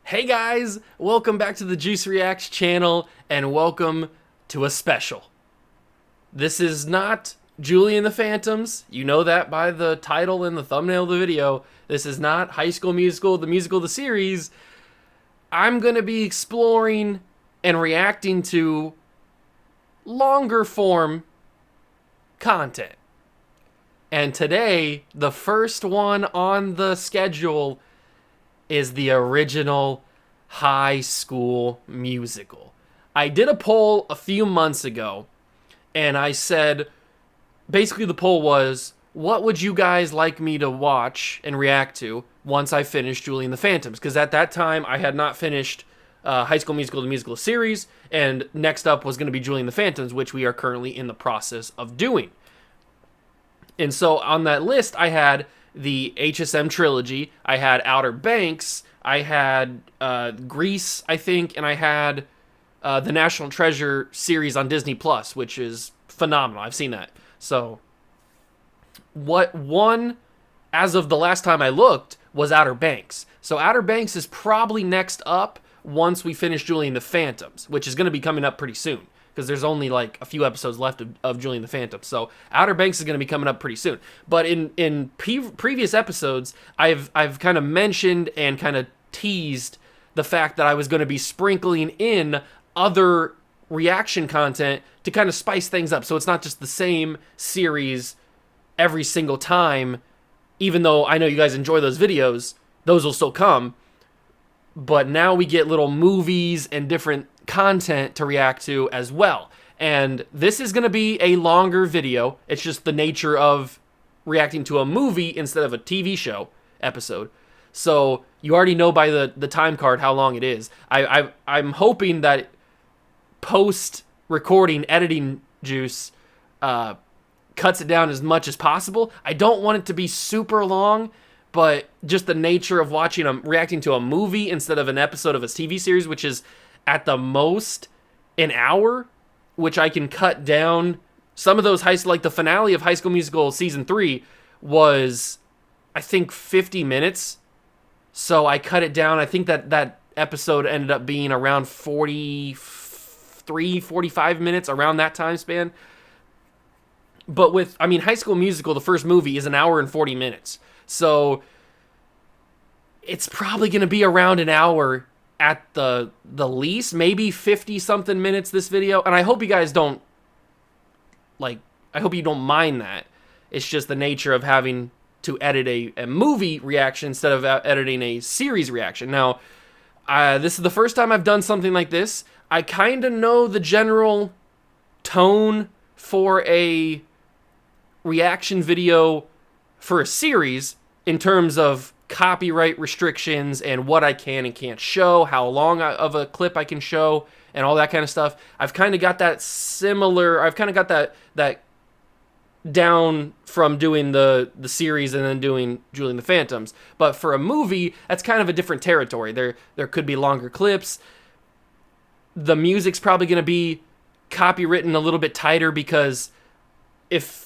Hey guys, welcome back to the Juice Reacts channel, and welcome to a special. This is not Julie and the Phantoms. You know that by the title and the thumbnail of the video. This is not High School Musical, the series. I'm going to be exploring and reacting to longer form content. And today, the first one on the schedule is the original High School Musical. I did a poll a few months ago, and I said, basically the poll was, what would you guys like me to watch and react to once I finished Julie and the Phantoms? Because at that time, I had not finished High School Musical, the musical series, and next up was going to be Julie and the Phantoms, which we are currently in the process of doing. And so on that list, I had the HSM trilogy, I had Outer Banks, I had Grease, I think, and I had the National Treasure series on Disney Plus, which is phenomenal. I've seen that. So what won, as of the last time I looked, was Outer Banks. So Outer Banks is probably next up once we finish Julie and the Phantoms, which is going to be coming up pretty soon, because there's only like a few episodes left of Julie and the Phantoms. So Outer Banks is going to be coming up pretty soon. But in previous episodes, I've kind of mentioned and kind of teased the fact that I was going to be sprinkling in other reaction content to kind of spice things up. So it's not just the same series every single time. Even though I know you guys enjoy those videos, those will still come. But now we get little movies and different content to react to as well. And this is going to be a longer video. It's just the nature of reacting to a movie instead of a TV show episode. So you already know by the time card how long it is. I'm hoping that post-recording editing juice cuts it down as much as possible. I don't want it to be super long, but just the nature of reacting to a movie instead of an episode of a TV series, which is at the most an hour, which I can cut down. Some of those like the finale of High School Musical season 3 was, I think, 50 minutes. So I cut it down. I think that episode ended up being around 43, 45 minutes, around that time span. But High School Musical, the first movie, is an hour and 40 minutes. So it's probably going to be around an hour at the least, maybe 50-something minutes this video. And I hope you guys don't, I hope you don't mind that. It's just the nature of having to edit a movie reaction instead of editing a series reaction. Now, this is the first time I've done something like this. I kind of know the general tone for a reaction video for a series in terms of copyright restrictions and what I can and can't show, how long of a clip I can show, and all that kind of stuff. I've kind of got that that down from doing the series and then doing Julie and the Phantoms. But for a movie, that's kind of a different territory. There could be longer clips. The music's probably going to be copywritten a little bit tighter, because if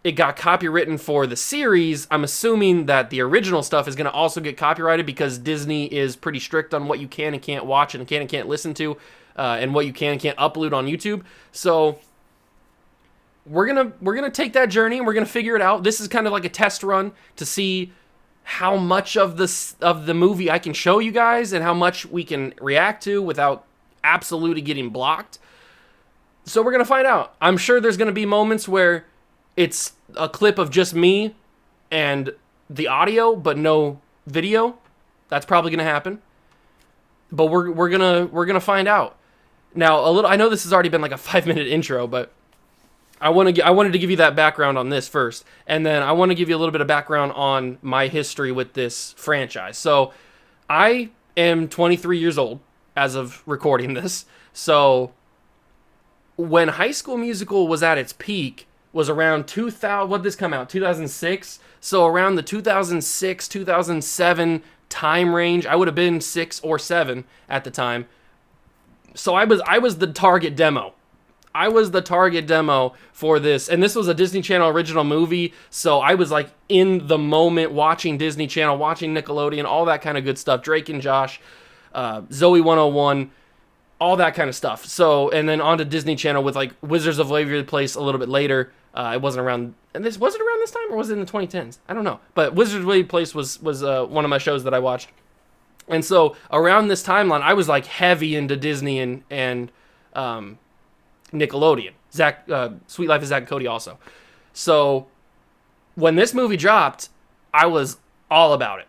it got copywritten for the series, I'm assuming that the original stuff is going to also get copyrighted, because Disney is pretty strict on what you can and can't watch and can and can't listen to, and what you can and can't upload on YouTube. So we're gonna take that journey and we're gonna figure it out. This is kind of like a test run to see how much of the movie I can show you guys and how much we can react to without absolutely getting blocked. So we're gonna find out. I'm sure there's gonna be moments where it's a clip of just me and the audio, but no video. That's probably gonna happen. But we're gonna find out. Now, I know this has already been like a 5-minute intro, but I wanted to give you that background on this first, and then I want to give you a little bit of background on my history with this franchise. So, I am 23 years old as of recording this. So, when High School Musical was at its peak, was around 2000. What did this come out? 2006. So around the 2006, 2007 time range. I would have been 6 or 7 at the time. So I was the target demo. I was the target demo for this, and this was a Disney Channel original movie, so I was like in the moment watching Disney Channel, watching Nickelodeon, all that kind of good stuff, Drake and Josh. Zoe 101, all that kind of stuff. So, and then onto Disney Channel with like Wizards of Waverly Place a little bit later. It wasn't around, and was it around this time, or was it in the 2010s? I don't know. But Wizards of Waverly Place was one of my shows that I watched. And so around this timeline, I was like heavy into Disney and Nickelodeon. Sweet Life of Zack and Cody also. So when this movie dropped, I was all about it.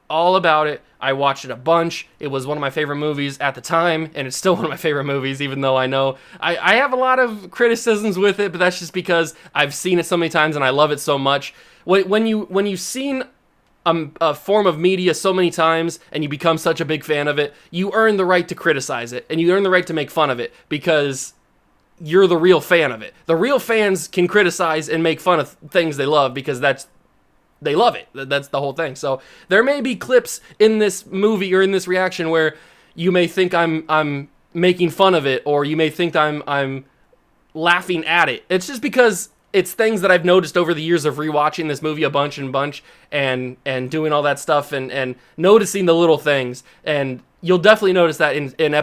All about it. I watched it a bunch. It was one of my favorite movies at the time, and it's still one of my favorite movies, even though I know I have a lot of criticisms with it, but that's just because I've seen it so many times and I love it so much. When you've seen a form of media so many times and you become such a big fan of it, you earn the right to criticize it, and you earn the right to make fun of it because you're the real fan of it. The real fans can criticize and make fun of things they love because they love it. That's the whole thing. So there may be clips in this movie or in this reaction where you may think I'm making fun of it, or you may think I'm laughing at it. It's just because it's things that I've noticed over the years of rewatching this movie a bunch and doing all that stuff and noticing the little things. And you'll definitely notice that in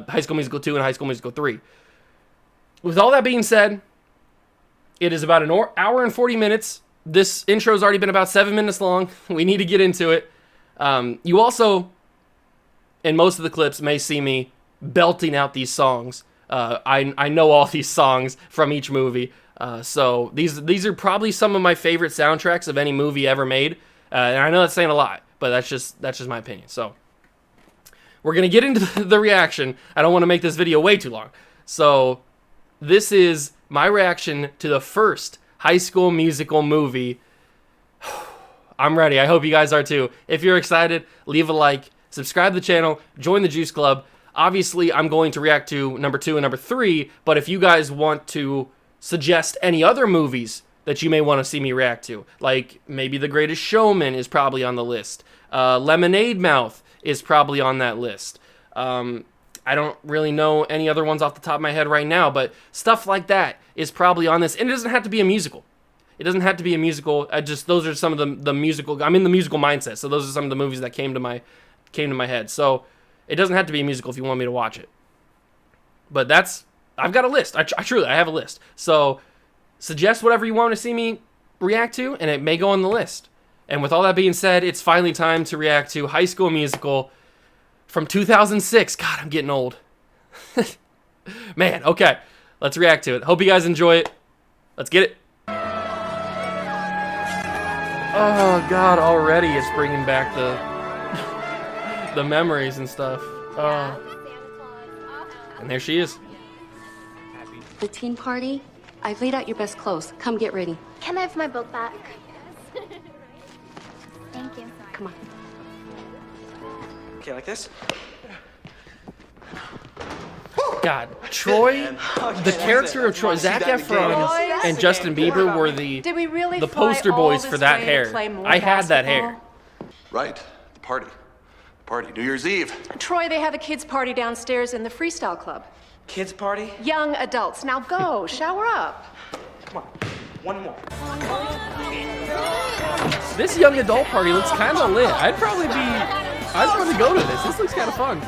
High School Musical 2 and High School Musical 3. With all that being said, it is about an hour and 40 minutes. This intro's already been about 7 minutes long. We need to get into it. You also, in most of the clips, may see me belting out these songs. I know all these songs from each movie. So these are probably some of my favorite soundtracks of any movie ever made. And I know that's saying a lot, but that's just my opinion. So we're going to get into the reaction. I don't want to make this video way too long. So this is my reaction to the first High School Musical movie. I'm ready. I hope you guys are too. If you're excited, leave a like, subscribe to the channel, join the Juice Club. Obviously, I'm going to react to number 2 and number 3, but if you guys want to suggest any other movies that you may want to see me react to, like maybe The Greatest Showman is probably on the list. Lemonade Mouth is probably on that list. I don't really know any other ones off the top of my head right now, but stuff like that is probably on this. And it doesn't have to be a musical. It doesn't have to be a musical. Those are some of the musical. I'm in the musical mindset, so those are some of the movies that came to my head. So it doesn't have to be a musical if you want me to watch it. But I've got a list. I truly have a list. So suggest whatever you want to see me react to, and it may go on the list. And with all that being said, it's finally time to react to High School Musical from 2006. God, I'm getting old. Man, okay. Let's react to it. Hope you guys enjoy it. Let's get it. Oh, God, already it's bringing back the memories and stuff. Oh. And there she is. The teen party? I've laid out your best clothes. Come get ready. Can I have my book back? Thank you. Come on. Okay, like this? God, Troy, the character of Troy, Zac Efron and Justin Bieber were the poster boys for that hair. I had that hair. Right, the party. New Year's Eve. Troy, they have a kids' party downstairs in the Freestyle Club. Kids party? Young adults. Now go, shower up. Come on, one more. This young adult party looks kind of lit. I'd probably go to this. This looks kind of fun.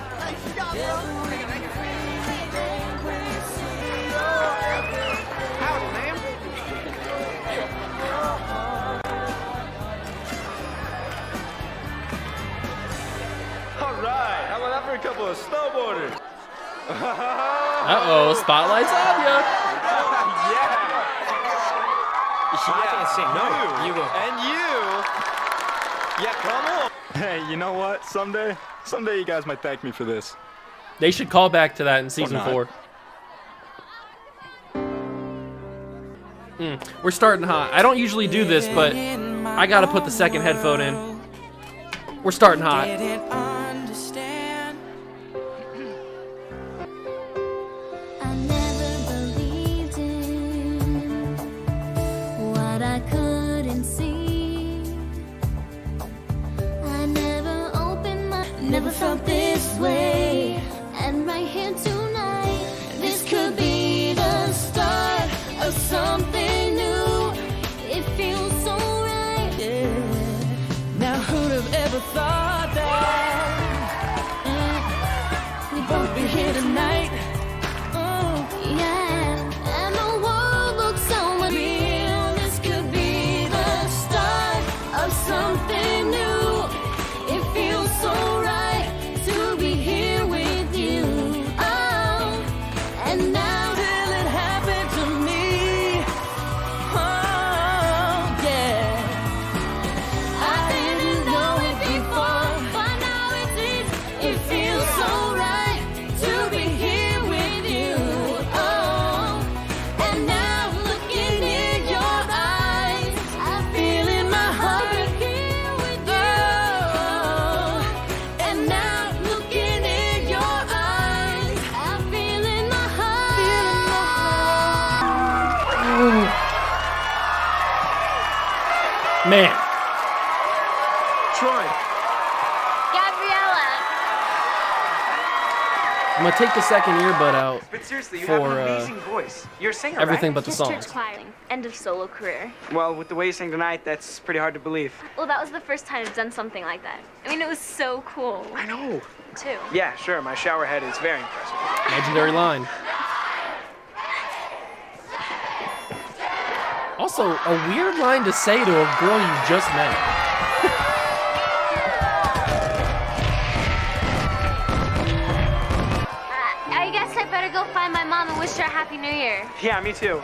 Alright, how about that for a couple of snowboarders? Uh-oh, spotlight's on ya. I can't say no. You will. And you. Yeah, come on. Hey, you know what? Someday you guys might thank me for this. They should call back to that in season 4. We're starting hot. I don't usually do this, but I gotta put the second headphone in. We're starting hot. Never felt this way, and right here tonight, this could be the start of something new. It feels so right. Yeah. Now who'd have ever thought that? be here tonight. Yeah, and the world looks so real. This could be the start of something new. It feels so right to be here with you. Oh, and now till it happened to me. Oh, yeah. I didn't know it before, but now it's it. It feels so right to be here with you. Oh, and now looking in your eyes, I feel in my heart here with you. Oh, and now looking in your eyes, I feel in my heart. Man, Troy. Gabriella. I'm gonna take the second earbud out But seriously, you for have an amazing voice. You're a singer, everything right? but the Just church songs. choir. End of solo career. Well, with the way you sing tonight, that's pretty hard to believe. Well, that was the first time I've done something like that. I mean, it was so cool, I know. too. Yeah, sure. My shower head is very impressive. Legendary line. Also, a weird line to say to a girl you just met. I guess I better go find my mom and wish her a Happy New Year. Yeah, me too.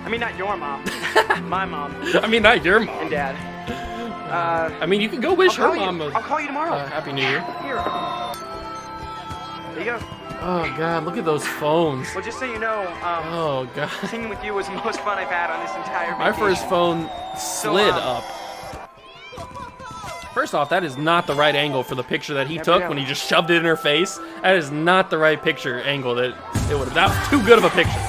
I mean, not your mom. My mom I mean, not your mom. and dad. I mean, you can go wish her I'll call mom you. I'll call you tomorrow. Happy New Year. Here. There you go. Oh, God, look at those phones. Well, just so you know, Oh, God. singing with you was the most fun I've had on this entire My vacation. first phone slid up. First off, that is not the right angle for the picture that he took when he just shoved it in her face. That is not the right picture angle that it would have. That was too good of a picture.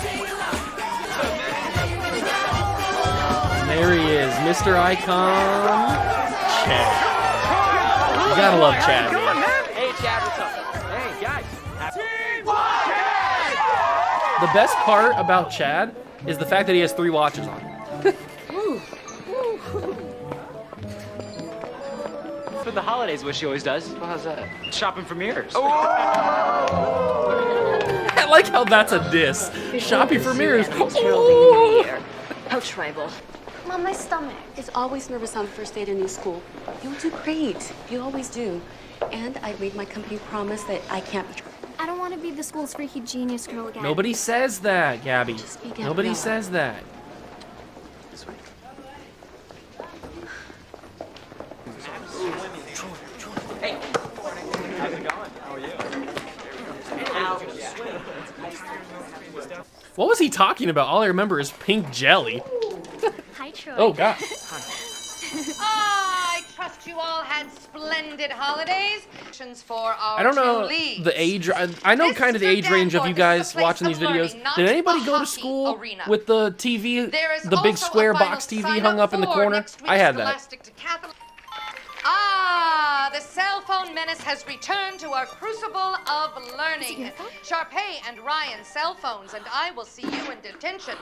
And there he is, Mr. Icon, Chad. You gotta love Chad, Come on, man. man. Hey, Chad, what's up? Hey, guys. The best part about Chad is the fact that he has 3 watches on. For the holidays, what she always does. Well, how's that? Shopping for mirrors. I like how that's a diss. Shopping for mirrors. How tribal. Mom, my stomach is always nervous on the first day to new school. You'll do great. You always do. And I made my company promise that I can't betray. I don't want to be the school's freaky genius girl again. Nobody says that, Gabby. Just be Gabriella. Nobody says that. What was he talking about? All I remember is pink jelly. Hi, Troy. Oh, God. I trust you all had splendid holidays. For our I don't know two leads. the age. I know kind of the age range of you guys watching these videos. Did anybody go to school with the TV, There is the big also a square final box TV sign hung up in the for corner? next week's I had that. Scholastic Decathlon. The cell phone menace has returned to our crucible of learning. Sharpay and Ryan cell phones, and I will see you in detention.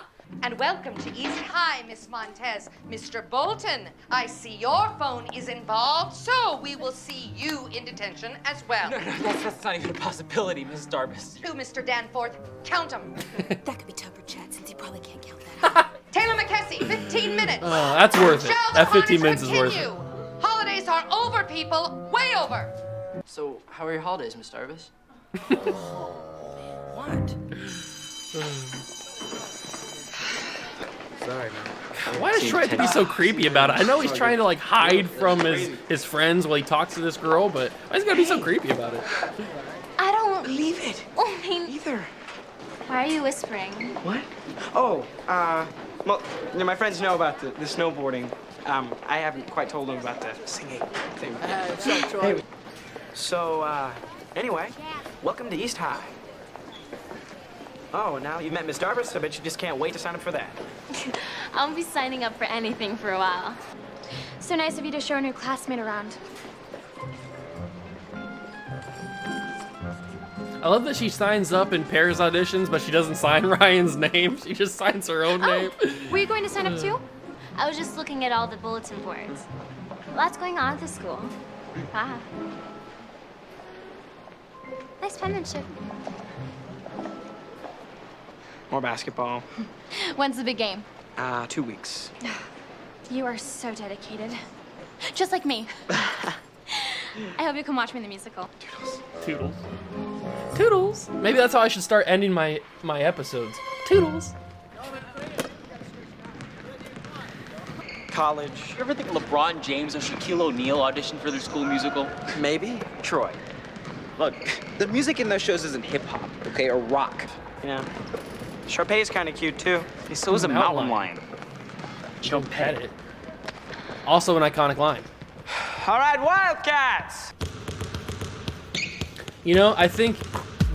And welcome to East High, Miss Montez. Mr. Bolton, I see your phone is involved, so we will see you in detention as well. No, that's not even a possibility, Mrs. Darbus. Who, Mr. Danforth? Count 'em. That could be Tupper Chad since he probably can't count that. Taylor McKessie, 15 minutes. Oh, that's worth it. Shall the That 15 carnage minutes is worth it. continue? Holidays are over, people. Way over. So, how are your holidays, Miss Darbus? Sorry, man. Why does Troy have to be so creepy about it? I know he's trying to like hide from his friends while he talks to this girl, but why is he gotta be so creepy about it? I don't. Leave it. I mean, Either. why are you whispering? What? Oh, well, you know, my friends know about the snowboarding. I haven't quite told them about the singing thing. Hey, so, anyway, welcome to East High. Oh, now you've met Miss Darbus, I bet you just can't wait to sign up for that. I'll be signing up for anything for a while. So nice of you to show a new classmate around. I love that she signs up in pairs auditions, but she doesn't sign Ryan's name. She just signs her own name. Were you going to sign up too? I was just looking at all the bulletin boards. Lots going on at the school. Wow. Nice penmanship. more basketball. When's the big game? 2 weeks. You are so dedicated. Just like me. I hope you can watch me in the musical. Toodles. Toodles. Maybe that's how I should start ending my episodes. Toodles. College. You ever think LeBron James or Shaquille O'Neal auditioned for their school musical? Maybe. Troy. Look, the music in those shows isn't hip-hop, okay, or rock. Yeah. Sharpay's kind of cute, too. So is a mountain lion. Don't pet it. Also an iconic line. All right, Wildcats! You know, I think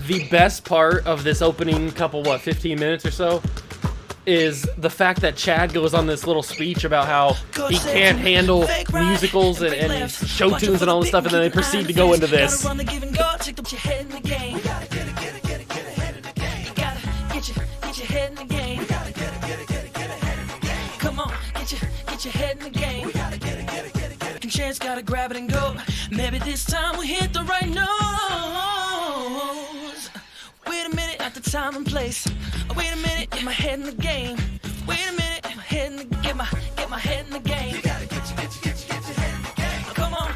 the best part of this opening couple, 15 minutes or so, is the fact that Chad goes on this little speech about how he can't handle musicals and show tunes and all this stuff, and then they proceed to go into this. Come on, get your head in the game. Chance, gotta grab it and go. Maybe this time we hit the right notes. Wait a minute at the time and place. Wait a minute, get my head in the game. Wait a minute, get my head in the get my head in the game. You gotta get your head in the game. Come on,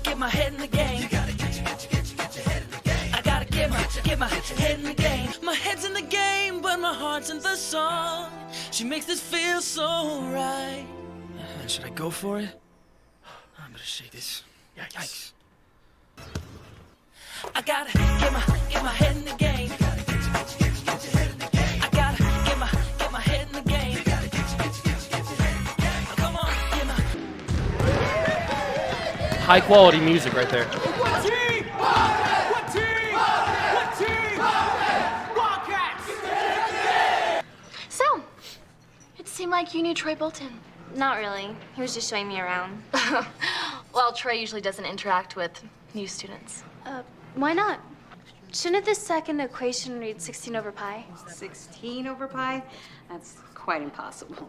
get my head in the game. You gotta get your head in the game. I gotta get my head in the game. My head's in the game, but my heart's in the song. She makes this feel so right. Should I go for it? I'm gonna shake this. Yikes. I gotta get my head in the game. I gotta get my head in the game. Come on, get my High quality music right there. What team? What team? What team? Wildcats! So, it seemed like you knew Troy Bolton. Not really. He was just showing me around. Well, Troy usually doesn't interact with new students. Why not? Shouldn't this second equation read 16 over pi? 16 over pi? That's quite impossible.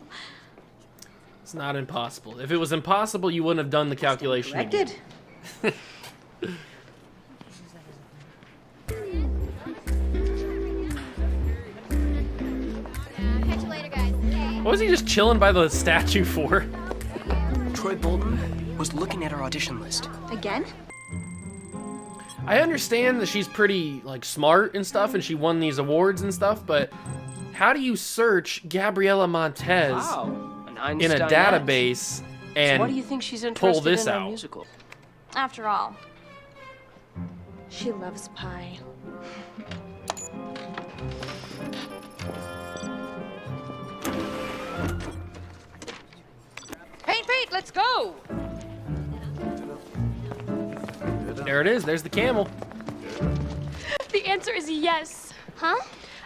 It's not impossible. If it was impossible, you wouldn't have done the calculation. Corrected. Catch you later, guys. What was he just chilling by the statue for? Troy Bolton was looking at our audition list. Again? I understand that she's pretty smart and stuff, and she won these awards and stuff, but how do you search Gabriella Montez in a database and So why do you think she's pull interested this in our out? musical? After all, she loves pie. Paint, let's go! There it is. There's the camel. The answer is yes. Huh?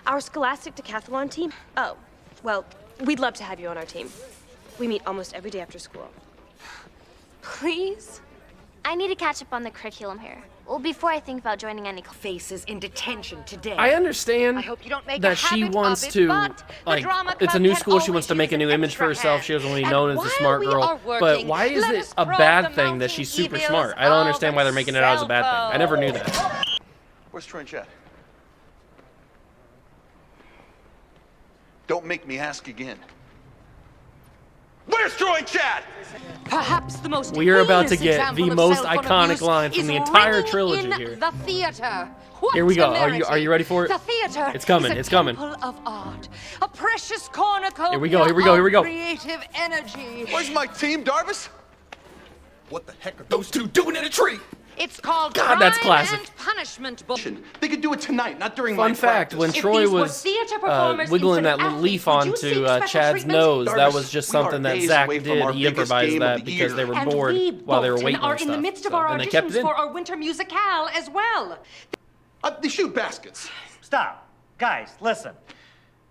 Our Scholastic Decathlon team? Oh, well, we'd love to have you on our team. We meet almost every day after school. Please? I need to catch up on the curriculum here. Well, before I think about joining any faces in detention today. I understand I hope you don't make that a she habit wants of it, to, but the drama it's a club new can school. She always wants to make a use new an image for extra herself. She was only hand. known And as the while smart we girl. are But working, why is let it us a probe bad the thing that she's super mounting smart? I don't evils understand why they're making it out as a bad thing. I never knew that. Where's Troy and Chad? Don't make me ask again. Where's Troy and Chad? Perhaps the most We are about to heinous get example the of most cell phone iconic abuse line from is the entire ringing trilogy in here. The theater. What Here we go. temerity. Are you ready for it? The theater It's coming. is a It's coming. temple of art, a precious cornucopia Here we go. Here we go. Here we go. of creative energy. Where's my team, Darvis? What the heck are Those two doing in a tree? It's called God, that's crime classic. and punishment. They could do it tonight, not during my Fun fact: practice. when If Troy these were was theater performers wiggling that instead of little leaf athletes, would you onto seek special Chad's treatment? nose, that Darvis, was just we are something that days Zach away from did. our He biggest improvised game that of the because year. they were And bored we while they were Bolton waiting are on in stuff. the midst of So- our and they kept auditions it in. for our winter musicale as well. They shoot baskets. Stop. Guys, listen.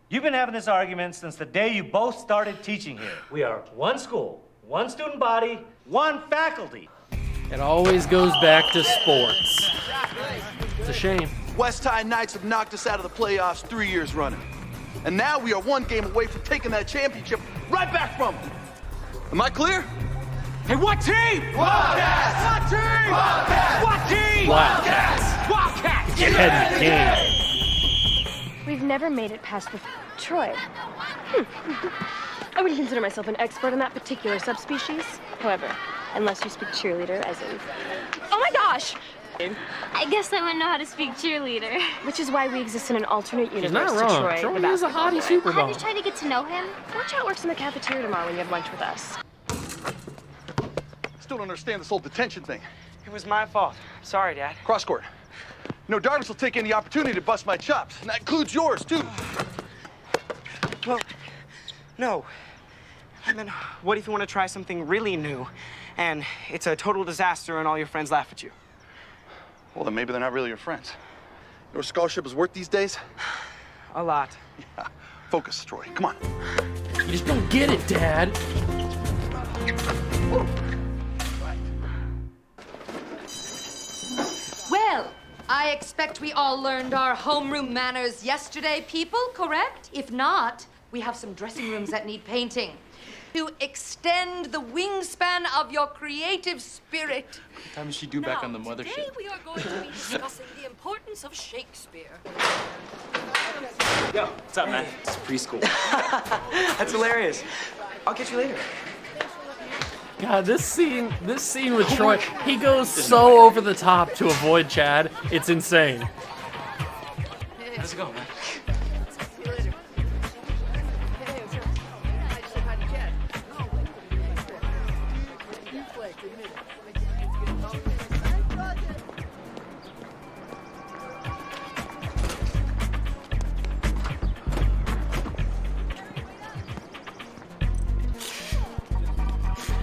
You've been having this argument since the day you both started teaching here. We are one school, one student body, one faculty. It always goes back to sports. It's a shame. West High Knights have knocked us out of the playoffs 3 years running. And now we are one game away from taking that championship right back from them. Am I clear? Hey, what team? Wildcats! What team? Wildcats! What team? Wildcats. Wildcats! Get your head in the game. We've never made it past the Troy. I wouldn't consider myself an expert on that particular subspecies. However, unless you speak cheerleader, as in... Oh my gosh! I guess I wouldn't know how to speak cheerleader. Which is why we exist in an alternate universe. She's not to wrong. Troy, Troy the is a basketball hottie player. super Have you bomb. tried to get to know him? Watch out works in the cafeteria tomorrow when you have lunch with us. Still don't understand this whole detention thing. It was my fault. Sorry, Dad. Cross court. No, Darvish will take any opportunity to bust my chops, and that includes yours, too. Well, no. I mean, what if you want to try something really new, and it's a total disaster and all your friends laugh at you? Well, then maybe they're not really your friends. You know what a scholarship is worth these days? A lot. Yeah. Focus, Troy. Come on. You just don't get it, Dad. Well, I expect we all learned our homeroom manners yesterday, people, correct? If not, we have some dressing rooms that need painting. To extend the wingspan of your creative spirit. What time is she due back on the mothership? Today we are going to be discussing the importance of Shakespeare. Yo, what's up, man? It's preschool. That's hilarious. I'll catch you later. God, this scene with Troy, he goes so over the top to avoid Chad. It's insane. How's it going, man?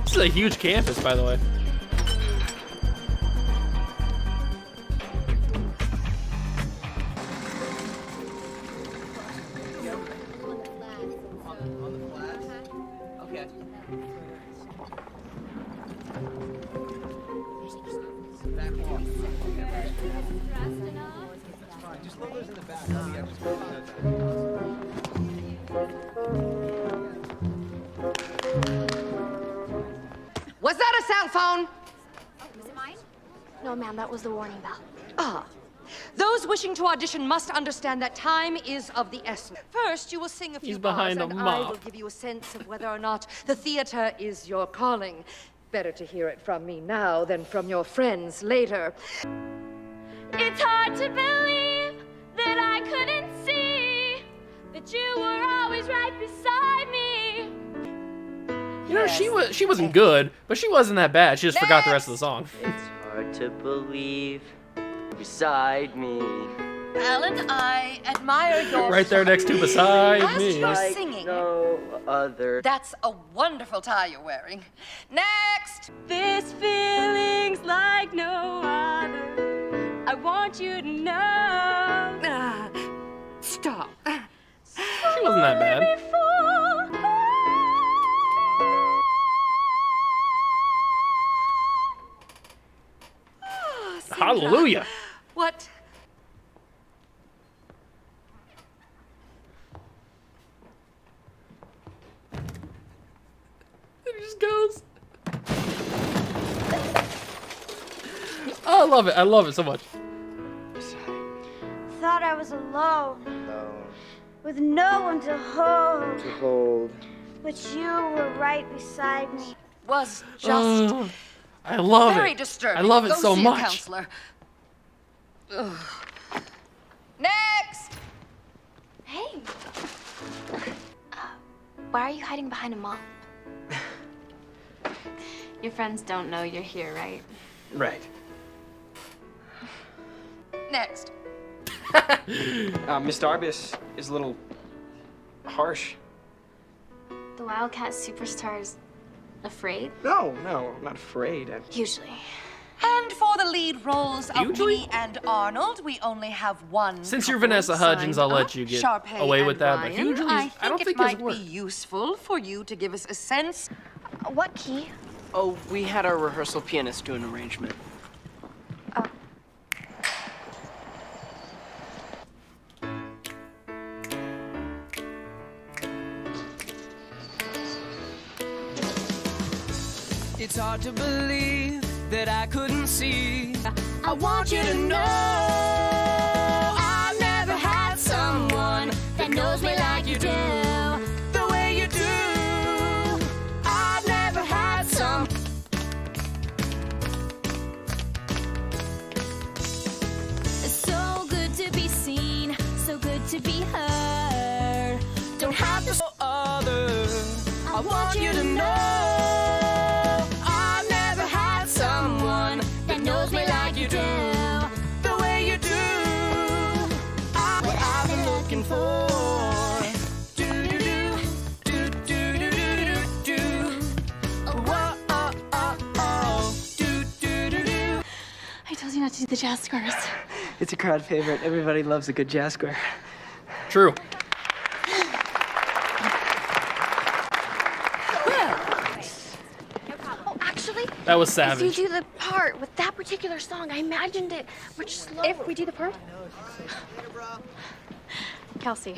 This is a huge campus, by the way. Was that a cell phone? Was it mine? No, ma'am, that was the warning bell. Ah. Those wishing to audition must understand that time is of the essence. First, you will sing a few He's behind bars, a and I mop. will give you a sense of whether or not the theater is your calling. Better to hear it from me now than from your friends later. It's hard to believe that I couldn't see that you were always right beside me. You know, she wasn't good, but she wasn't that bad. She just forgot the rest of the song. It's hard to believe beside me. Alan, I admire your Right there next to beside As me. you're Like singing. no other. That's a wonderful tie you're wearing. Next! This feeling's like no other. I want you to know. Stop. She wasn't that bad. Hallelujah. What? It just goes. Oh, I love it. I love it so much. Thought I was alone, with no one to hold. But you were right beside me. Was just Oh, I love very it. disturbing. I love it Go so see a much. counselor. Ugh. Next! Hey. Why are you hiding behind a mop? Your friends don't know you're here, right? Right. Next. Miss Darvis is a little harsh. The Wildcat superstar's afraid? No, I'm not afraid. Usually. And for the lead roles of Usually? me and Arnold, we only have one. Since you're couple Vanessa Hudgens, signed I'll let up, you get Sharpay away and with that. But Ryan. usually, I don't think think it might it's worth. be useful for you to give us a sense. What key? Oh, we had our rehearsal pianist do an arrangement. It's hard to believe that I couldn't see. I want you to know I never had someone that knows me like you do. to be heard. Don't have to other. I want you to know I've never had someone that knows me like you do, the way you do. What I've been looking for. I told you not to do the jazz squares. It's a crowd favorite. Everybody loves a good jazz square. True. Oh, actually, That was if savage. you do the part with that particular song, I imagined it much slower. If we do the part? Kelsey,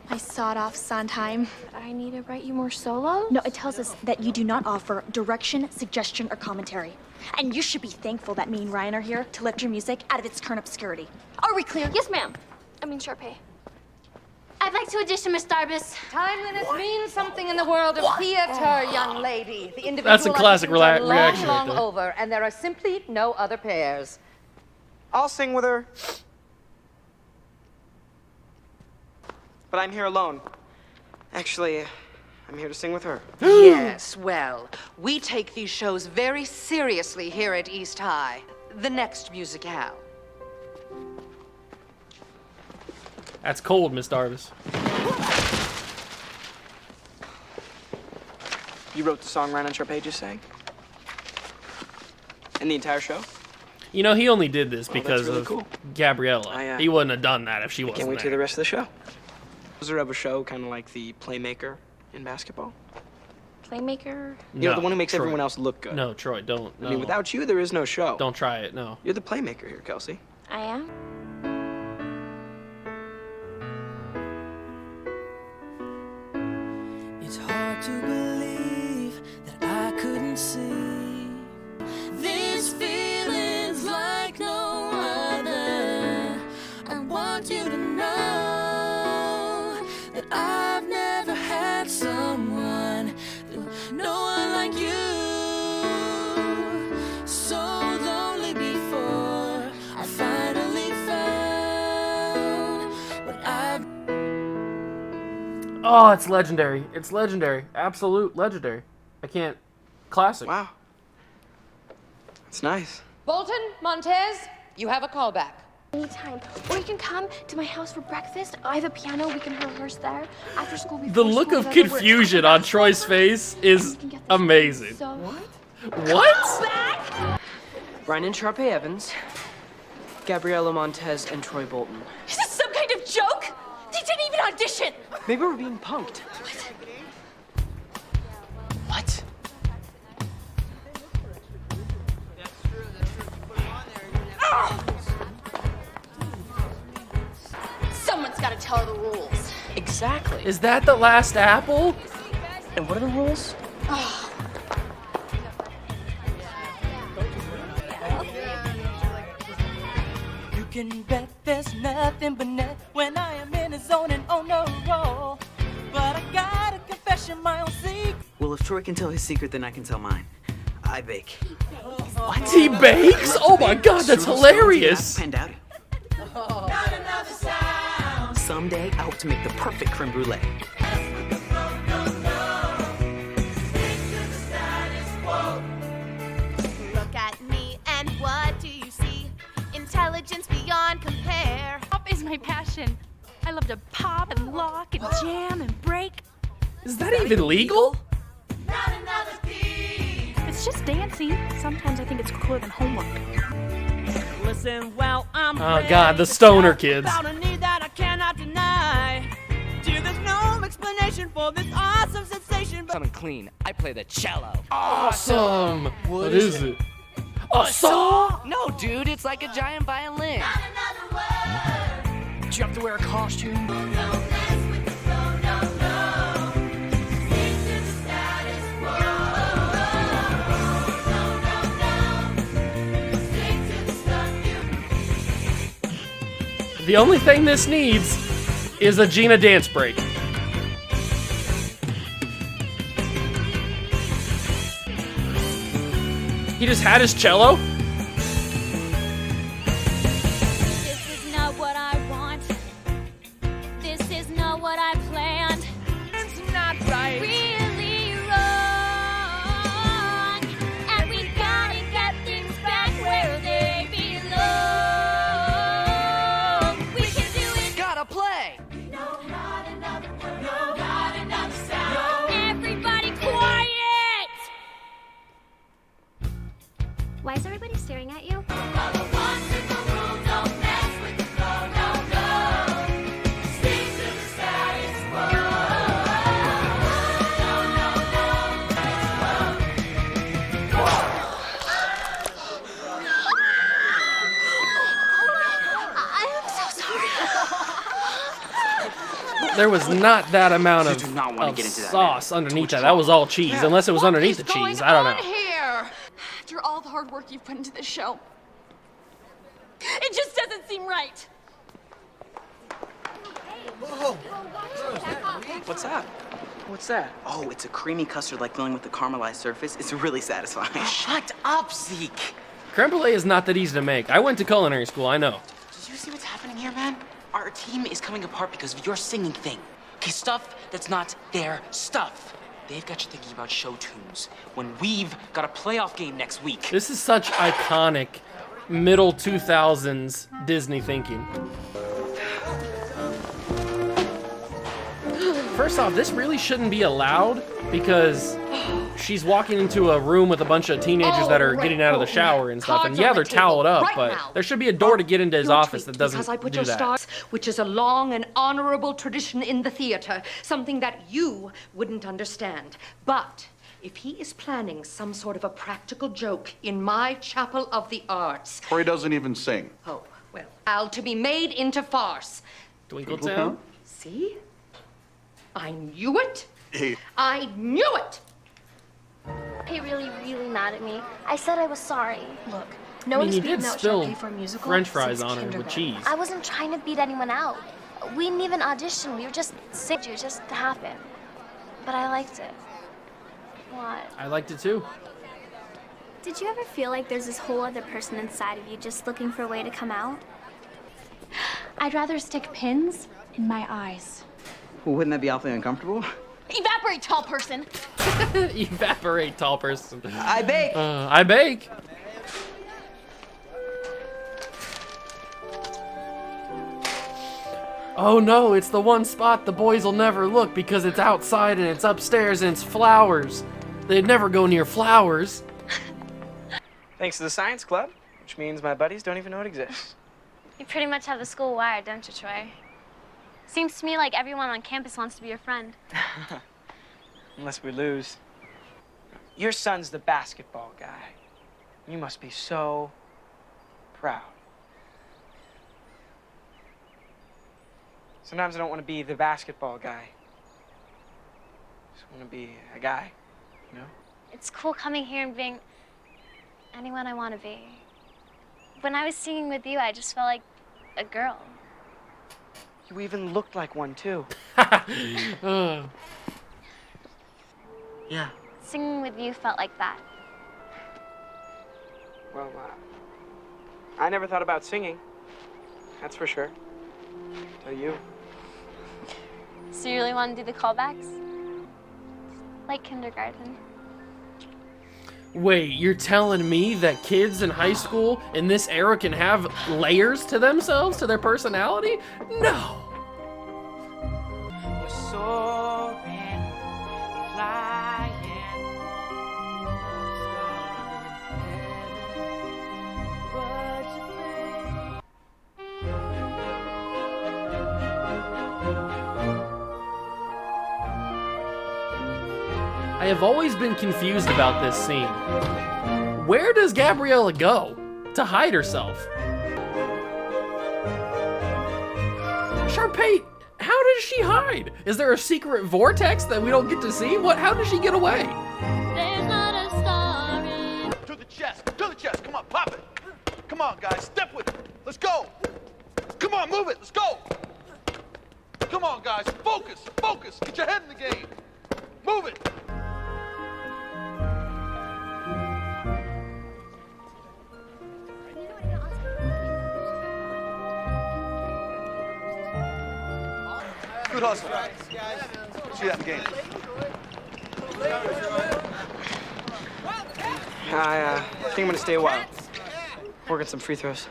my sawed-off Sondheim. I need to write you more solos? No, it tells us that you do not offer direction, suggestion, or commentary. And you should be thankful that me and Ryan are here to lift your music out of its current obscurity. Are we clear? Yes, ma'am. I mean, Sharpay. I'd like to audition, Miss Darbus. Timeliness means something in the world of theater, young lady. The individual That's a classic auditions are reaction right long there. over, and there are simply no other pairs. I'll sing with her. But I'm here alone. Actually, I'm here to sing with her. Yes, well, we take these shows very seriously here at East High. The next musicale. That's cold, Miss Darvis. You wrote the song Ryan and Sharpay just sang? And the entire show? You know, he only did this Oh, because that's really of cool. Gabriella. He wouldn't have done that if she wasn't Can't wait to there. the rest of the show. Was there ever a show kind of like the Playmaker in basketball? Playmaker? You know, the one who makes Troy. everyone else look good. No, Troy, don't. I mean, without you, there is no show. Don't try it, no. You're the Playmaker here, Kelsey. I am? It's hard to believe that I couldn't see this feeling's like no other. I want you to know that I've never had someone, no one like you. So lonely before I finally found what I've. Oh, it's legendary. It's legendary. Absolute legendary. I can't. Classic. Wow. It's nice. Bolton, Montez, you have a callback. Anytime. Or you can come to my house for breakfast. I have a piano. We can rehearse there. After school, The look of confusion on Troy's face is amazing. So What? Ryan and Sharpay Evans, Gabriella Montez, and Troy Bolton. Is this some kind of joke? They didn't even audition! Maybe we're being punked. What? Someone's gotta tell her the rules. Exactly. Is that the last apple? And what are the rules? You can bet there's nothing but net when I am in a zone and on a roll. But I got a confession, my own secret. Well, if Troy can tell his secret, then I can tell mine. I bake. What? He bakes? Oh my god, that's hilarious. Penned out. Someday, I hope to make the perfect creme brulee. Look at me and what do you see? Intelligence beyond compare. Pop is my passion. I love to pop and lock and jam and break. Is that even legal? It's just dancing. Sometimes I think it's cooler than homework. Listen, well, I'm Oh god, the stoner kids. about a need that I cannot deny. Dear, there's no explanation for this awesome sensation. Something clean. I play the cello. Awesome. What is it? A saw? No, dude, it's like a giant violin. Do you have to wear a costume? The only thing this needs is a Gina dance break. He just had his cello? This is not what I want. There was not that amount You of, do not want to of get into that, sauce underneath that. That was all cheese, unless it was underneath the cheese. I don't know. Here? After all the hard work you've put into this show, it just doesn't seem right. What's that? What's that? Oh, it's a creamy custard-like filling with a caramelized surface. It's really satisfying. Shut up, Zeke. Creme brulee is not that easy to make. I went to culinary school, I know. Did you see what's happening here, man? Our team is coming apart because of your singing thing. Okay, stuff that's not their stuff. They've got you thinking about show tunes when we've got a playoff game next week. This is such iconic middle 2000s Disney thinking. First off, this really shouldn't be allowed because she's walking into a room with a bunch of teenagers that are getting out of the shower and stuff. And yeah, they're toweled up, but there should be a door to get into his office that doesn't because I put do your that. stars, which is a long and honorable tradition in the theater, something that you wouldn't understand. But if he is planning some sort of a practical joke in my chapel of the arts, Troy doesn't even sing. oh, well, to be made into farce. Twinkletown? See? I knew it. Hey. I knew it. He really, really mad at me. I said I was sorry. Look, I mean, you did spill French fries on her with cheese. I wasn't trying to beat anyone out. We didn't even audition. We were just sick. It just happened. But I liked it. What? I liked it too. Did you ever feel like there's this whole other person inside of you just looking for a way to come out? I'd rather stick pins in my eyes. Wouldn't that be awfully uncomfortable? Evaporate, tall person. Evaporate, tall person. I bake. I bake. Oh no, it's the one spot the boys will never look because it's outside and it's upstairs and it's flowers. They'd never go near flowers. Thanks to the science club, which means my buddies don't even know it exists. You pretty much have the school wired, don't you, Troy? Seems to me like everyone on campus wants to be your friend. Unless we lose. Your son's the basketball guy. You must be so proud. Sometimes I don't want to be the basketball guy. I just want to be a guy, you know? It's cool coming here and being anyone I want to be. When I was singing with you, I just felt like a girl. You even looked like one, too. Yeah. Singing with you felt like that. Well, I never thought about singing. That's for sure. Till you. So you really want to do the callbacks? Like kindergarten. Wait, you're telling me that kids in high school in this era can have layers to themselves, to their personality? No. We're soaring, flying. I have always been confused about this scene. Where does Gabriella go to hide herself? Sharpay, how does she hide? Is there a secret vortex that we don't get to see? How does she get away? There's not a star in... To the chest, come on, pop it. Come on, guys, step with it. Let's go. Come on, move it, let's go. Come on, guys, focus, get your head in the game. Move it. Good hustle. See that in the game. I think I'm gonna stay a while. Working some free throws.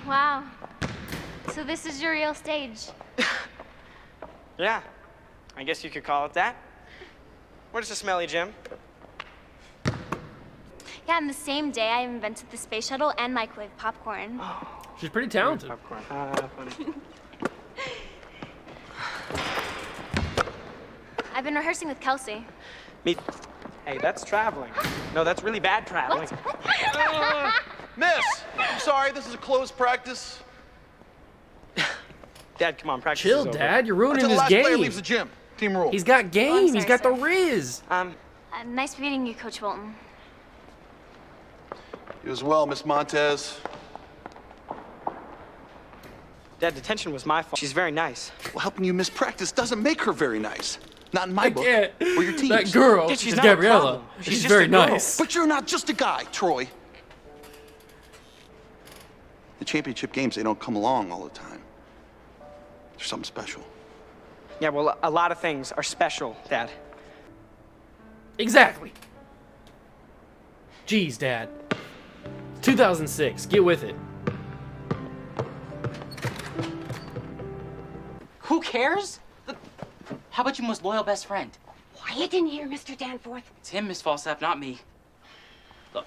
Wow. So this is your real stage. Yeah, I guess you could call it that. Where's the smelly gym? Yeah, and the same day I invented the space shuttle and microwave popcorn. She's pretty talented. Popcorn. Funny. I've been rehearsing with Kelsey. Me. Hey, that's traveling. No, that's really bad traveling. Miss, I'm sorry, this is a closed practice. Dad, come on, practice Chill, is over. Dad. You're ruining Until the his last game. player leaves the gym. Team rule. He's got game. Oh, I'm sorry, He's got the sir. riz. Nice meeting you, Coach Bolton. You as well, Miss Montez. Dad, detention was my fault. She's very nice. Well, helping you miss practice doesn't make her very nice. Not in my book. can't. Or your team's. That girl She's is not a Gabriella. problem. She's She's very just a girl. nice. But you're not just a guy, Troy. The championship games, they don't come along all the time. There's something special. Yeah, well, a lot of things are special, Dad. Exactly. Jeez, Dad. 2006. Get with it. Who cares? How about your most loyal best friend? Quiet in here, Mr. Danforth. It's him, Miss Falstaff, not me. Look,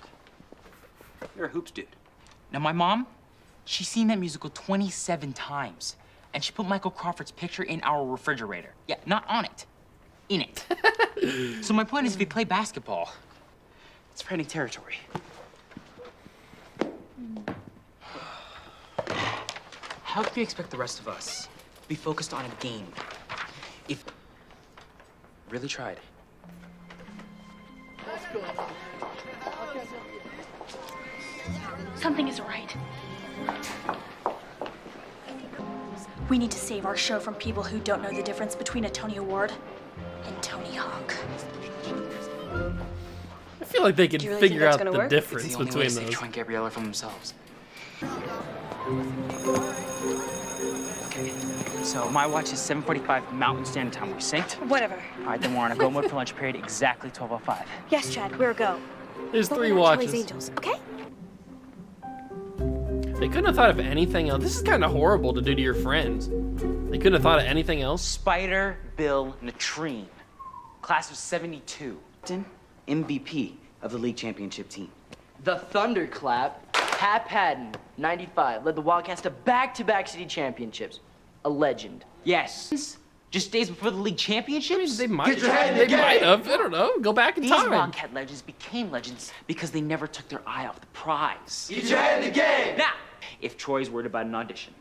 you're a hoops dude. Now, my mom, she's seen that musical 27 times. And she put Michael Crawford's picture in our refrigerator. Yeah, not on it. In it. So my point is, if you play basketball, it's friendly territory. How can you expect the rest of us to be focused on a game if really tried? Something isn't right. We need to save our show from people who don't know the difference between a Tony Award and Tony Hawk. I feel like they could you really figure think that's out gonna the work? difference It's the only way between to save those. Troy and Gabriella from themselves. Okay, so my watch is 7:45 Mountain Standard Time. We synced? Whatever. All right, then we're on a go mode for lunch period, exactly 12:05. Yes, Chad, we're a go. There's But 3 we're not Charlie's watches. Angels, okay? They couldn't have thought of anything else. This is kind of horrible to do to your friends. They couldn't have thought of anything else. Spider Bill Natrine, class of 72. MVP of the league championship team. The Thunderclap, Pat Patton, 95, led the Wildcats to back-to-back city championships. A legend. Yes. Just days before the league championships? They might have. I don't know. Go back in These time. Wildcat legends became legends because they never took their eye off the prize. Get your head in the game! Now, if Troy's worried about an audition.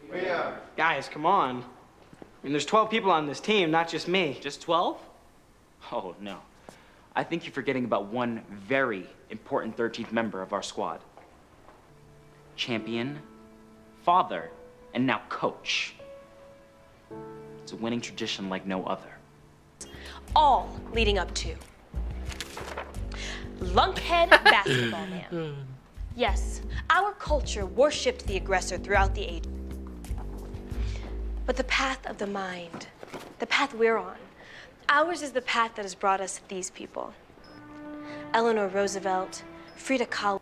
Guys, come on. I mean, there's 12 people on this team, not just me. Just 12? Oh, no. I think you're forgetting about one very important 13th member of our squad. Champion, father, and now coach. It's a winning tradition like no other. All leading up to Lunkhead Basketball Man. Yes, our culture worshipped the aggressor throughout the ages. But the path of the mind, the path we're on, ours is the path that has brought us these people. Eleanor Roosevelt, Frida Kahlo.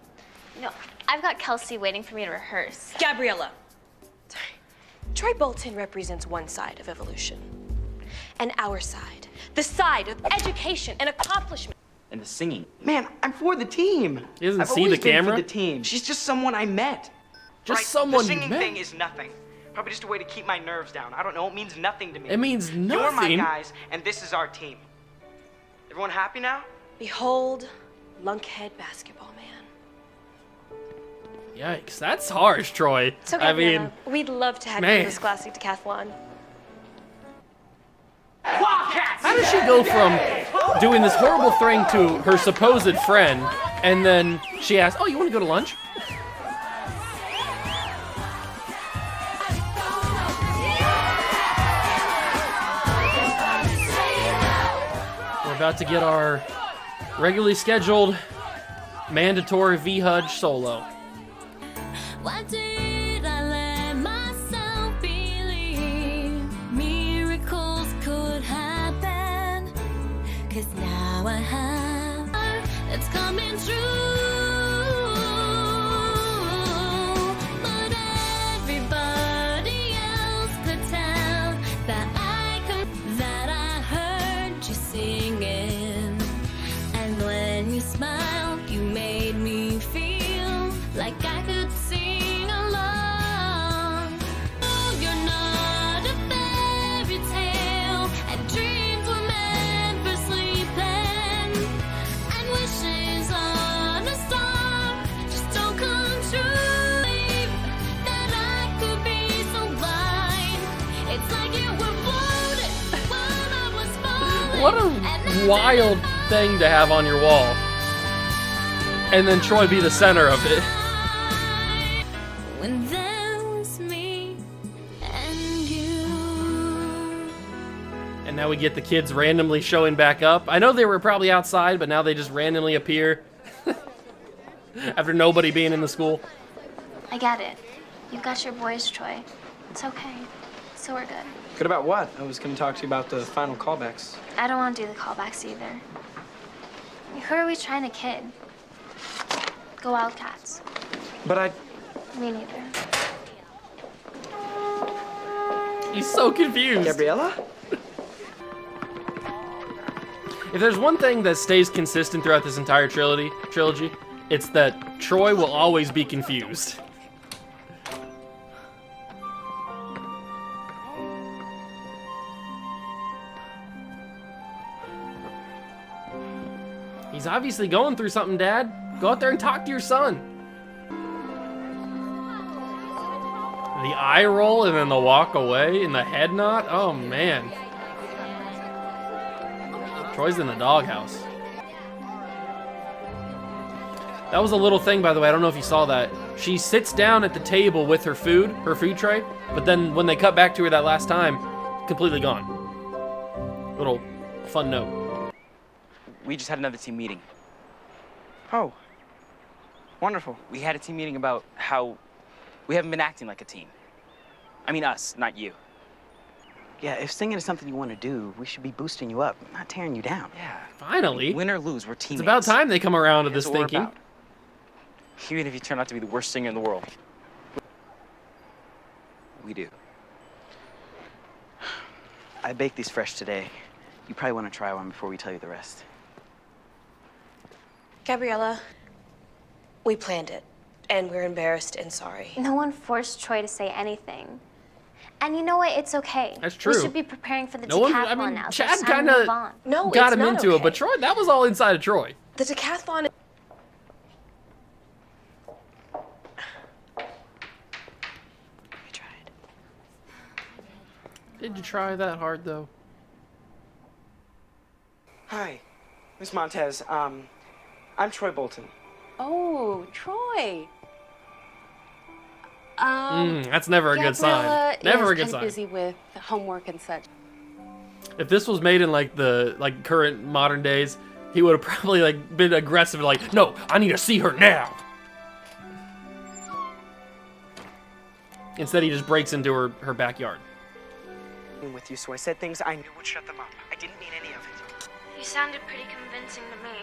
No, I've got Kelsey waiting for me to rehearse. Gabriella. Sorry. Troy Bolton represents one side of evolution. And our side, the side of education and accomplishment. And the singing. Man, I'm for the team. He doesn't I've see always the been camera? for the team. She's just someone I met. Just Right, someone the you singing met. thing is nothing. Probably just a way to keep my nerves down. I don't know. It means nothing to me. It means You're my nothing? guys, and this is our team. Everyone happy now? Behold, Lunkhead Basketball Man. Yikes, that's harsh, Troy. It's okay, I mean, we'd love to have you man. for this classic decathlon. how does she go from doing this horrible thing to her supposed friend, and then she asks, "Oh, you want to go to lunch?" We're about to get our regularly scheduled mandatory VHUD solo. Why did I let myself believe miracles could happen? 'Cause now I have it's coming true. But everybody else could tell that I heard you singing. And when you smiled, you made me feel like I could sing along. Oh, you're not a fairy tale, and dreams were meant for sleeping, and wishes on a star. What a wild thing to have on your wall. And then Troy be the center of it. When there was me and you. And now we get the kids randomly showing back up. I know they were probably outside, but now they just randomly appear. After nobody being in the school. I get it. You've got your boys, Troy. It's okay. So we're good. Good about what? I was going to talk to you about the final callbacks. I don't want to do the callbacks either. Who are we trying to kid? Go Wildcats. But I... Me neither. He's so confused. Gabriella? If there's one thing that stays consistent throughout this entire trilogy, it's that Troy will always be confused. He's obviously going through something, Dad. Go out there and talk to your son. The eye roll and then the walk away and the head nod. Oh, man. Troy's in the doghouse. That was a little thing, by the way. I don't know if you saw that. She sits down at the table with her food tray, but then when they cut back to her that last time, completely gone. Little fun note. We just had another team meeting. Oh. Wonderful. We had a team meeting about how we haven't been acting like a team. I mean us, not you. Yeah, if singing is something you want to do, we should be boosting you up, not tearing you down. Yeah. Finally. Win or lose, we're teammates. It's about time they come around to this That's what we're thinking. about. Even if you turn out to be the worst singer in the world. We do. I baked these fresh today. You probably want to try one before we tell you the rest. Gabriella, we planned it, and we're embarrassed and sorry. No one forced Troy to say anything. And you know what? It's okay. That's true. We should be preparing for the No one, decathlon I mean, now. So Chad it's time to kind of move on. No, got it's him not into okay. it, but Troy, that was all inside of Troy. The decathlon. Did you try that hard, though? Hi, Miss Montez. I'm Troy Bolton. Oh, Troy. That's never a good sign. Gabriella Never a is good kind sign. of busy with homework and such. If this was made in like the current modern days, he would have probably been aggressive, like, no, I need to see her now. Instead, he just breaks into her backyard. With you, so I said things I knew would shut them up. I didn't mean any of it. You sounded pretty convincing to me.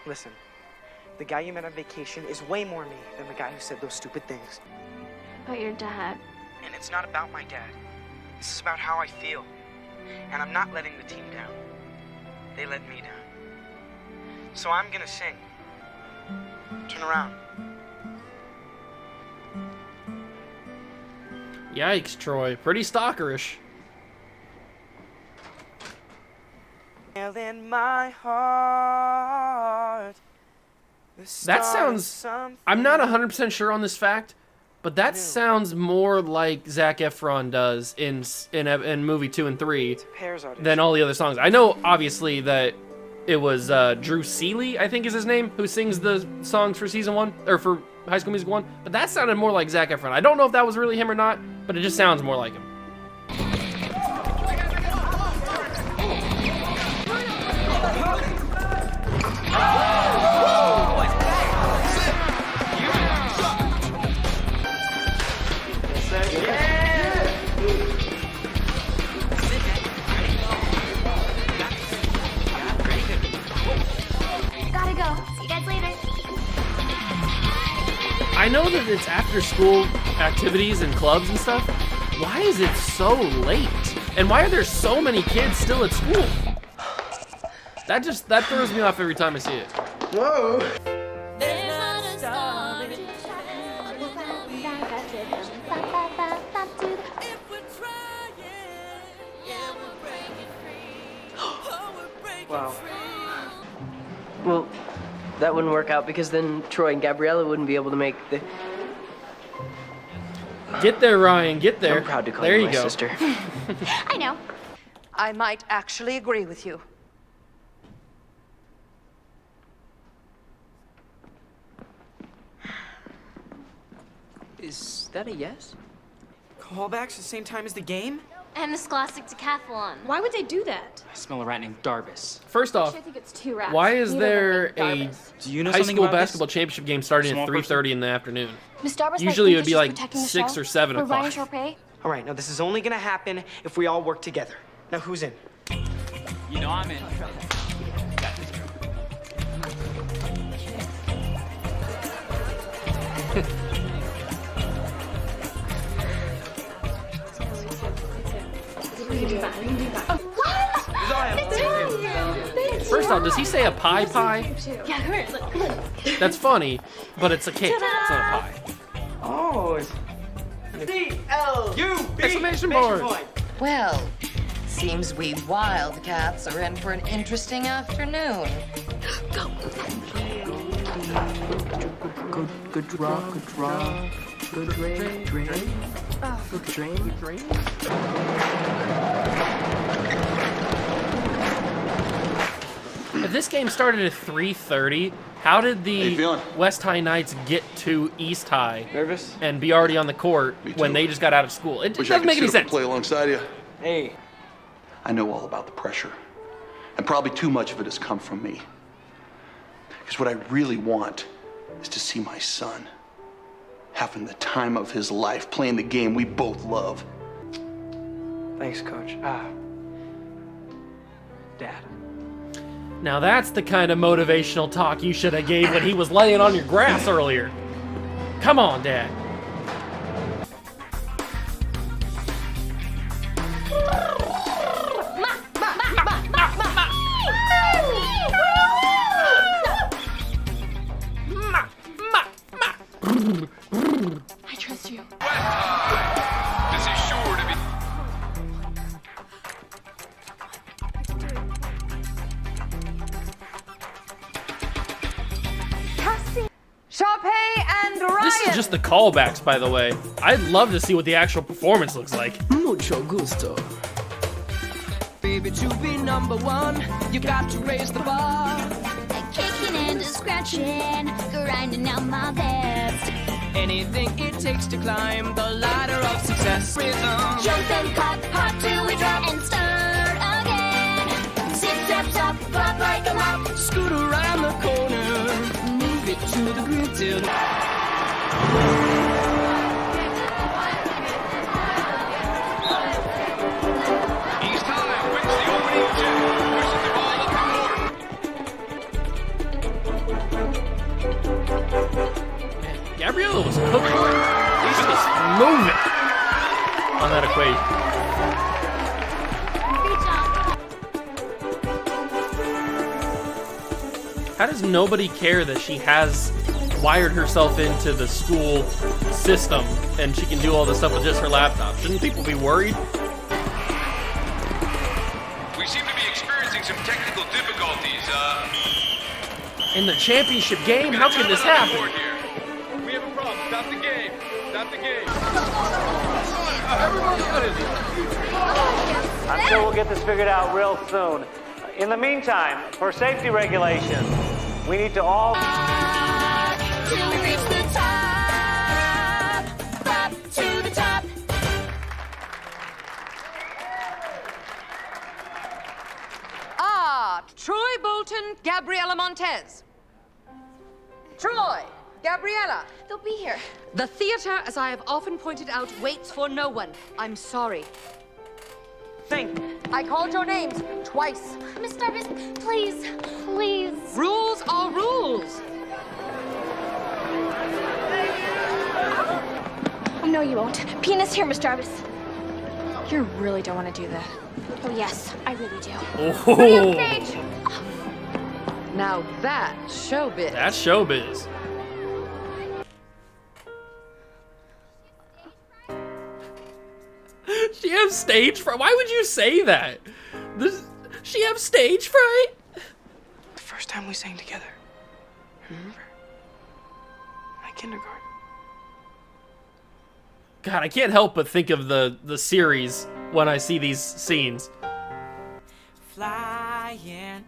Listen, the guy you met on vacation is way more me than the guy who said those stupid things. About your dad. And it's not about my dad. This is about how I feel. And I'm not letting the team down. They let me down. So I'm gonna sing. Turn around. Yikes, Troy. Pretty stalkerish. In my heart. That sounds... I'm not 100% sure on this fact, but that sounds more like Zac Efron does in movie 2 and 3 than all the other songs. I know, obviously, that it was Drew Seeley, I think is his name, who sings the songs for season 1, or for High School Musical 1, but that sounded more like Zac Efron. I don't know if that was really him or not, but it just sounds more like him. Gotta go. See you guys later. I know that it's after school activities and clubs and stuff. Why is it so late? And why are there so many kids still at school? That throws me off every time I see it. Whoa. Wow. Well, that wouldn't work out because then Troy and Gabriella wouldn't be able to make the... Get there, Ryan. Get there. I'm proud to call there you you my go. sister. I know. I might actually agree with you. Is that a yes? Callbacks the same time as the game? And the Scholastic Decathlon. Why would they do that? I smell a rat named Darbus. First off, I think it's two rats. why is Neither there of them a named Darbus. Do you know high something school about this? basketball championship game starting Small at 3:30 in the afternoon? Miss Darbus, Usually it think would be that she's like protecting the 6 show or 7 for Ryan o'clock. Sharpay? All right, now this is only gonna happen if we all work together. Now who's in? You know I'm in. First off, does he say a pie pie? Yeah, come here. Look, come on. That's funny, but it's a cake. It's not a pie. Oh, C-L-U-B! Exclamation board. Well, seems we Wildcats are in for an interesting afternoon. Good draw, good draw. Good drain, drain. Good drain, drain. If this game started at 3:30, how did the West High Knights get to East High Nervous? and be already on the court when they just got out of school? It doesn't make any sense. Play alongside you. Hey. I know all about the pressure, and probably too much of it has come from me. Because what I really want is to see my son having the time of his life, playing the game we both love. Thanks, Coach. Dad. Now that's the kind of motivational talk you should have gave when he was laying on your grass earlier. Come on, Dad. I trust you. This is sure to be. Sharpay and Ryan! This is just the callbacks, by the way. I'd love to see what the actual performance looks like. Mucho gusto. Baby, to be number one, you got to raise the bar. Kicking and scratching, grinding out my best. Anything it takes to climb the ladder of success. Rhythm. Jump and pop, hop till we drop and start again. Zip, zap, zap, pop like a mop. Scoot around the corner, move it to the grid till. East High wins the opening two, pushes the ball up the court. Gabriella was cooking. She was moving on that equation. How does nobody care that she has wired herself into the school system and she can do all this stuff with just her laptop? Shouldn't people be worried? We seem to be experiencing some technical difficulties. In the championship game? How can this happen? We have a problem. Stop the game. Stop the game. I'm sure we'll get this figured out real soon. In the meantime, for safety regulations, we need to all... Till we reach the top, up to the top. Troy Bolton, Gabriella Montez. Troy, Gabriella. They'll be here. The theater, as I have often pointed out, waits for no one. I'm sorry. Thank you. I called your names twice. Miss Darbus, please, please. Rules are rules. Oh, no, you won't. Pianist here, Miss Jarvis. You really don't want to do that. Oh, yes, I really do. Oh. Bring up stage. Now that's showbiz. That's showbiz. She has stage fright? Why would you say that? She have stage fright? The first time we sang together. Remember? My kindergarten. God, I can't help but think of the series when I see these scenes. flying.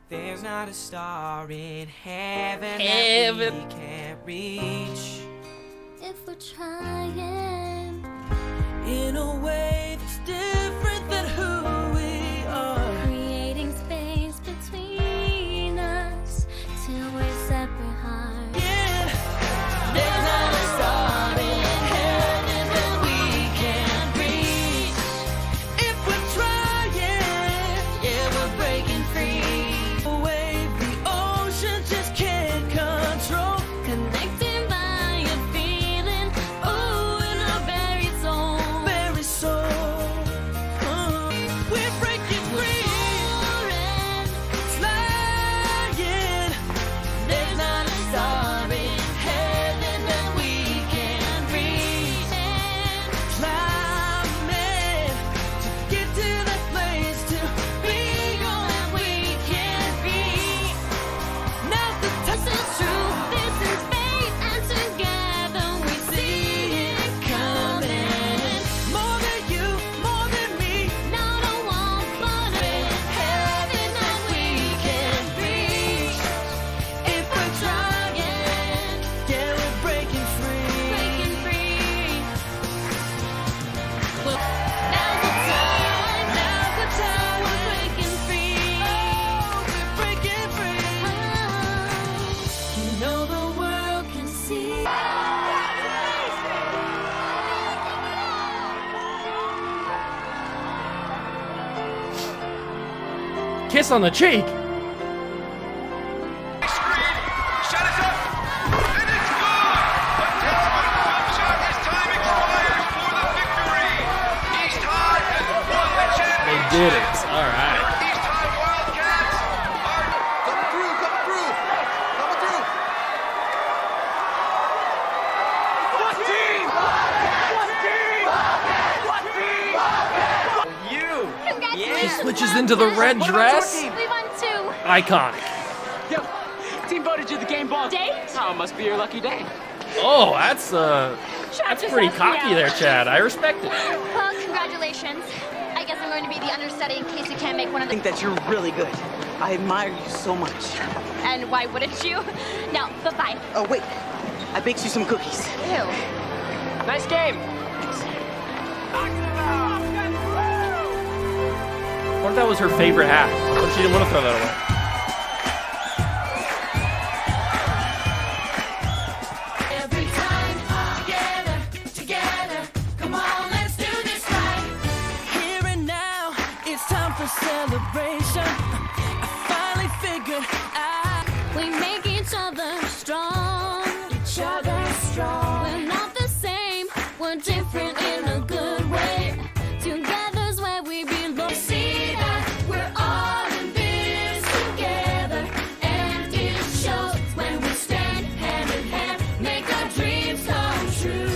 There's not a star in heaven Heaven. that we can't reach. If we're trying In a way that's different than who we are. creating space between us till we're separate hearts. Yeah, there's not a star in heaven that we can't reach. If we're trying, yeah, we're breaking free. A wave the ocean just can't control. Connecting by a feeling, oh, in our very soul. Very soul. We're breaking free. Soaring, Flying. There's not a star in heaven that we can't reach. Climbing to get to that place to be all that we can be. Now's the this time. is true, this is fate, and together we see it coming. More than you, more than me. Not a wall, but a heaven that we can reach. If we're trying, yeah, we're breaking free. Breaking free. Well, now's the time. Now's the time. We're breaking free. We're breaking free. You know the world can see. Kiss on the cheek. Shot is up, and it's good! A 10-foot jump shot as time expires for the victory. East High has won the championship. They did it. All right. East High Wildcats are coming through, coming through, coming through. What team? What team? What team? You! She switches into the red dress. We won too. Iconic. Yo, team voted you the game ball. Date? Oh, must be your lucky day. Oh, that's Chad just pretty asked me cocky out. there, Chad. I respect it. Well, congratulations. I guess I'm going to be the understudy in case you can't make one of I think that you're really good. I admire you so much. And why wouldn't you? No, bye-bye. Oh, wait. I baked you some cookies. Ew. Nice game. What if that was her favorite hat? What if she didn't want to throw that away? Every time together, come on, let's do this right. Here and now, it's time for celebration. I finally figured out We make each other strong. each other strong. We're not the same, we're different in a good way. Together's where we belong. See that we're all in this together, and it shows when we stand hand in hand, make our dreams come true.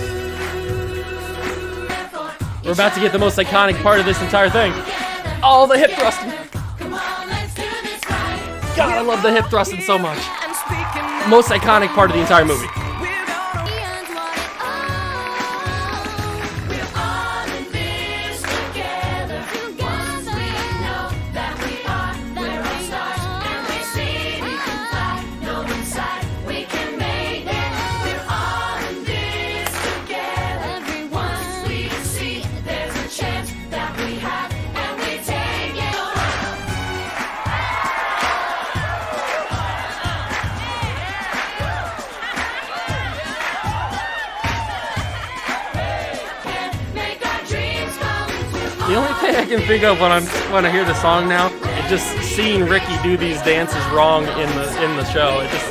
Therefore, We're about to get the most iconic part of this entire thing. All the hip thrusting. come on, let's do this right. God, I love the hip thrusting so much. I'm speaking now. Most iconic part of the entire movie. We're gonna We're all in this together. Once we know that we are, we're all stars, and we see we can fly. Know inside we can make it. We're all in this together. Once we see there's a chance that we have, and we take it. Make our dreams come true. The only thing I can think of when I hear the song now is just seeing Ricky do these dances wrong in the show. It just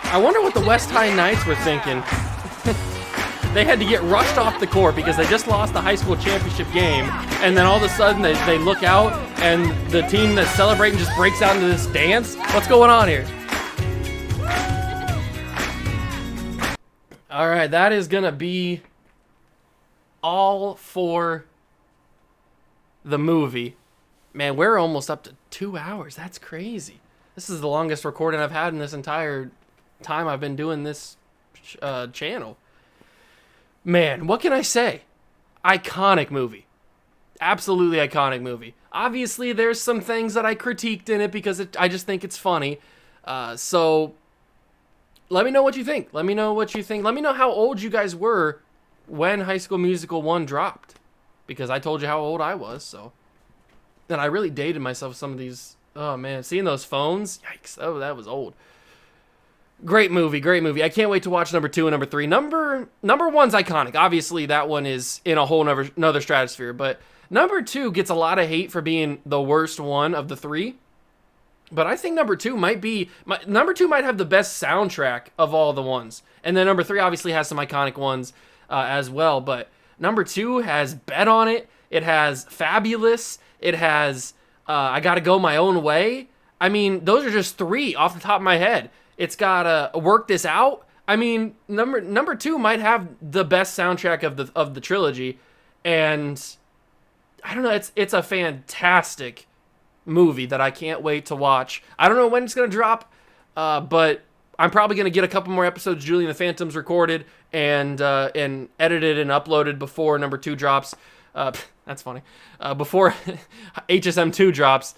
I wonder what the West High Knights were thinking. They had to get rushed off the court because they just lost the high school championship game, and then all of a sudden they look out and the team that's celebrating just breaks out into this dance. What's going on here? All right, that is gonna be all for the movie. Man, we're almost up to 2 hours. That's crazy. This is the longest recording I've had in this entire time I've been doing this channel. Man, what can I say? Iconic movie. Absolutely iconic movie. Obviously, there's some things that I critiqued in it because I just think it's funny. So, let me know what you think. Let me know what you think. Let me know how old you guys were when High School Musical 1 dropped. Because I told you how old I was, so. And I really dated myself with some of these. Oh, man. Seeing those phones? Yikes. Oh, that was old. Great movie, great movie. I can't wait to watch number 2 and number 3. Number 1's iconic. Obviously, that one is in a whole another stratosphere. But number 2 gets a lot of hate for being the worst one of the 3. But I think number 2 might have the best soundtrack of all the ones. And then number 3 obviously has some iconic ones as well. But number 2 has Bet on It. It has Fabulous. It has I Gotta Go My Own Way. I mean, those are just 3 off the top of my head. It's got Work This Out. I mean, number 2 might have the best soundtrack of the trilogy, and I don't know. It's a fantastic movie that I can't wait to watch. I don't know when it's gonna drop, but I'm probably gonna get a couple more episodes of Julie and the Phantoms recorded and edited and uploaded before number 2 drops. That's funny. Before HSM 2 drops.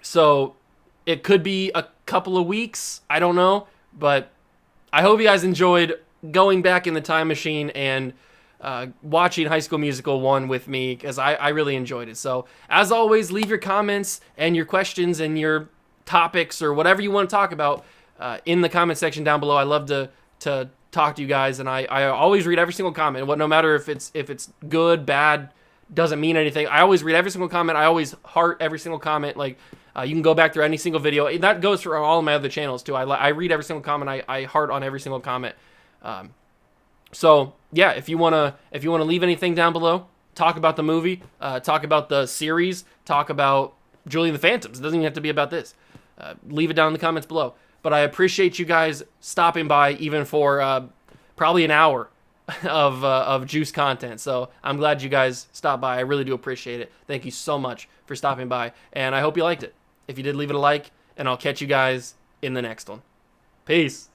So it could be a couple of weeks. I don't know. But I hope you guys enjoyed going back in the time machine and watching High School Musical 1 with me, because I really enjoyed it. So, as always, leave your comments and your questions and your topics or whatever you want to talk about in the comment section down below. I love to talk to you guys, and I always read every single comment. No matter if it's good, bad, doesn't mean anything. I always read every single comment. I always heart every single comment. Like, you can go back through any single video. And that goes for all of my other channels too. I read every single comment. I heart on every single comment. So yeah, if you wanna leave anything down below, talk about the movie, talk about the series, talk about Julie and the Phantoms. It doesn't even have to be about this. Leave it down in the comments below. But I appreciate you guys stopping by, even for probably an hour of juice content. So I'm glad you guys stopped by. I really do appreciate it. Thank you so much for stopping by, and I hope you liked it. If you did, leave it a like, and I'll catch you guys in the next one. Peace.